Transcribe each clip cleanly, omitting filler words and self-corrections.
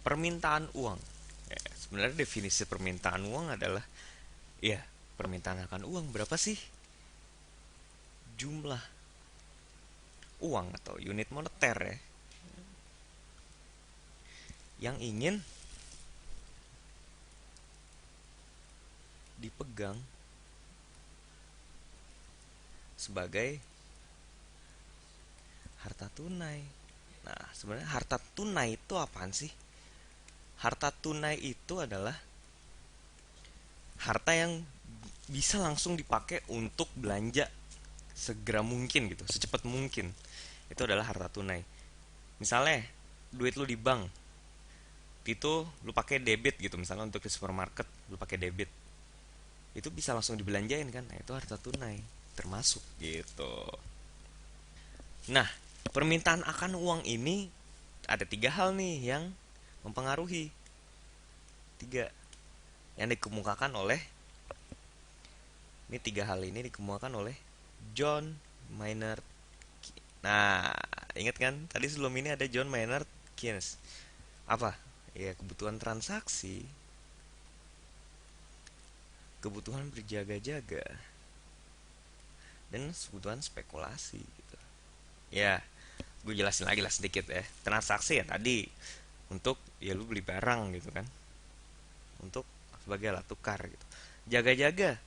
permintaan uang. Sebenarnya definisi permintaan uang adalah ya permintaan akan uang berapa sih jumlah uang atau unit moneter ya yang ingin dipegang sebagai harta tunai. Nah, sebenarnya harta tunai itu apaan sih? Harta tunai itu adalah harta yang bisa langsung dipakai untuk belanja segera mungkin gitu, secepat mungkin. Itu adalah harta tunai. Misalnya, duit lu di bank, itu lu pakai debit gitu, misalnya untuk di supermarket lu pakai debit. Itu bisa langsung dibelanjain kan? Nah, itu harta tunai termasuk gitu. Nah, permintaan akan uang ini ada tiga hal nih yang mempengaruhi. Tiga yang dikemukakan oleh ini tiga hal ini dikemukakan oleh John Maynard. Nah, ingat kan tadi sebelum ini ada John Maynard Keynes. Apa? Ya, kebutuhan transaksi, kebutuhan berjaga-jaga, dan kebutuhan spekulasi gitu. Ya, gue jelasin lagi lah sedikit ya. Transaksi ya tadi untuk ya lu beli barang gitu kan, untuk sebagai alat tukar gitu. Jaga-jaga,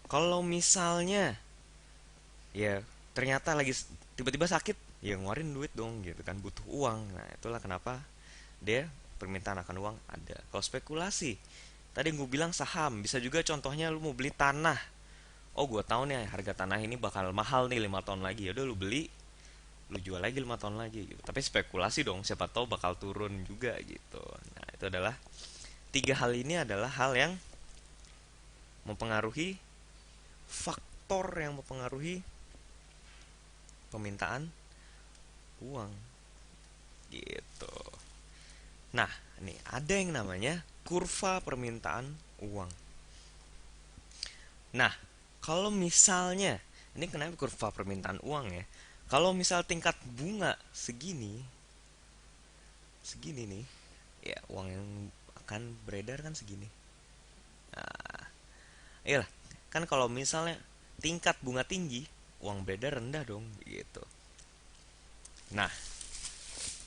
kalau misalnya ya ternyata lagi tiba-tiba sakit, ya ngeluarin duit dong gitu kan, butuh uang. Nah, itulah kenapa dia permintaan akan uang ada. Kalau spekulasi, tadi gue bilang saham, bisa juga contohnya lu mau beli tanah. Oh, gue tahu nih harga tanah ini bakal mahal nih 5 tahun lagi. Ya udah lu beli, lu jual lagi 5 tahun lagi gitu. Tapi spekulasi dong, siapa tahu bakal turun juga gitu. Nah, itu adalah tiga hal ini adalah hal yang mempengaruhi, faktor yang mempengaruhi permintaan uang gitu. Nah, ini ada yang namanya kurva permintaan uang. Nah, kalau misalnya ini kenapa kurva permintaan uang ya? Kalau misal tingkat bunga segini, segini nih, ya uang yang akan beredar kan segini. Nah, iyalah, kan kalau misalnya tingkat bunga tinggi, uang beredar rendah dong, gitu. Nah,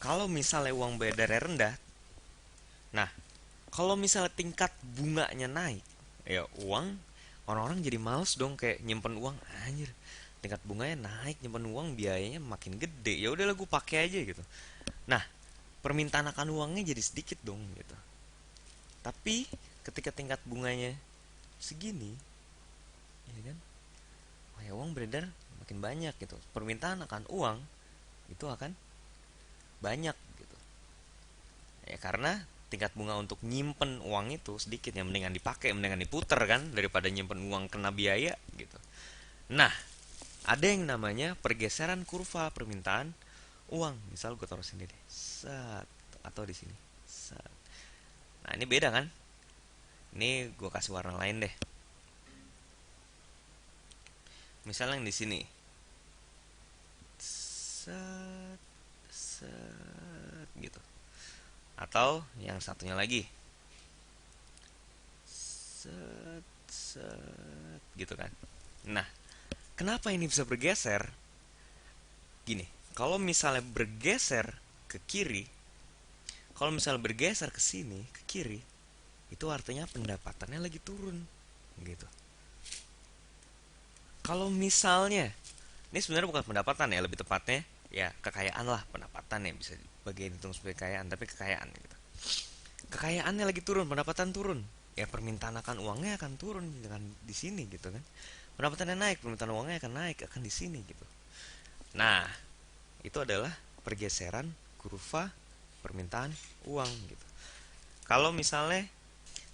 kalau misalnya uang beredarnya rendah, nah, kalau misalnya tingkat bunganya naik, ya uang orang-orang jadi males dong kayak nyimpen uang. Anjir, tingkat bunganya naik, nyimpen uang biayanya makin gede. Ya udahlah gue pakai aja gitu. Nah, permintaan akan uangnya jadi sedikit dong gitu. Tapi ketika tingkat bunganya segini, ya kan? Oh ya, uang beredar makin banyak gitu. Permintaan akan uang itu akan banyak gitu. Ya karena tingkat bunga untuk nyimpen uang itu sedikit, yang mendingan dipakai, mendingan diputer kan daripada nyimpen uang kena biaya gitu. Nah, ada yang namanya pergeseran kurva permintaan uang. Misal gue taruh sini deh, set, atau di sini, set. Nah, ini beda kan? Ini gue kasih warna lain deh. Misalnya yang di sini, set, set gitu. Atau yang satunya lagi, set, set gitu kan. Nah, kenapa ini bisa bergeser? Gini, kalau misalnya bergeser ke kiri, kalau misalnya bergeser ke sini, ke kiri, itu artinya pendapatannya lagi turun gitu. Kalau misalnya, ini sebenarnya bukan pendapatan ya, lebih tepatnya ya kekayaan lah, pendapatan ya bisa bagian hitung sebagai kekayaan, tapi kekayaan gitu. Kekayaannya lagi turun, pendapatan turun, ya permintaan akan uangnya akan turun dengan di sini gitu kan. Pendapatannya naik, permintaan uangnya akan naik, akan di sini gitu. Nah, itu adalah pergeseran kurva permintaan uang gitu. Kalau misalnya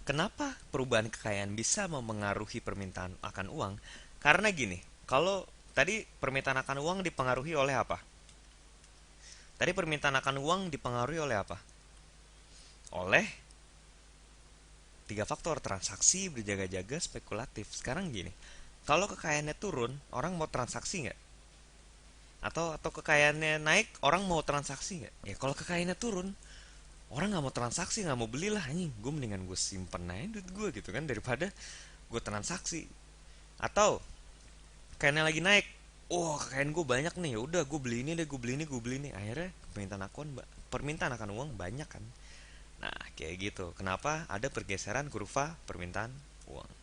kenapa perubahan kekayaan bisa memengaruhi permintaan akan uang? Karena gini, kalau tadi permintaan akan uang dipengaruhi oleh apa? Tadi permintaan akan uang dipengaruhi oleh apa? Oleh tiga faktor: transaksi, berjaga-jaga, spekulatif. Sekarang gini, kalau kekayaannya turun, orang mau transaksi nggak? Atau kekayaannya naik, orang mau transaksi nggak? Ya kalau kekayaannya turun, orang nggak mau transaksi, nggak mau beli lah anjing, gue mendingan gue simpen aja duit gue gitu kan, daripada gue transaksi. Atau kainnya lagi naik, wah kain gue banyak nih, ya udah gue beli ini deh, gue beli ini, gue beli ini, akhirnya permintaan akan uang banyak kan. Nah kayak gitu, kenapa ada pergeseran kurva permintaan uang.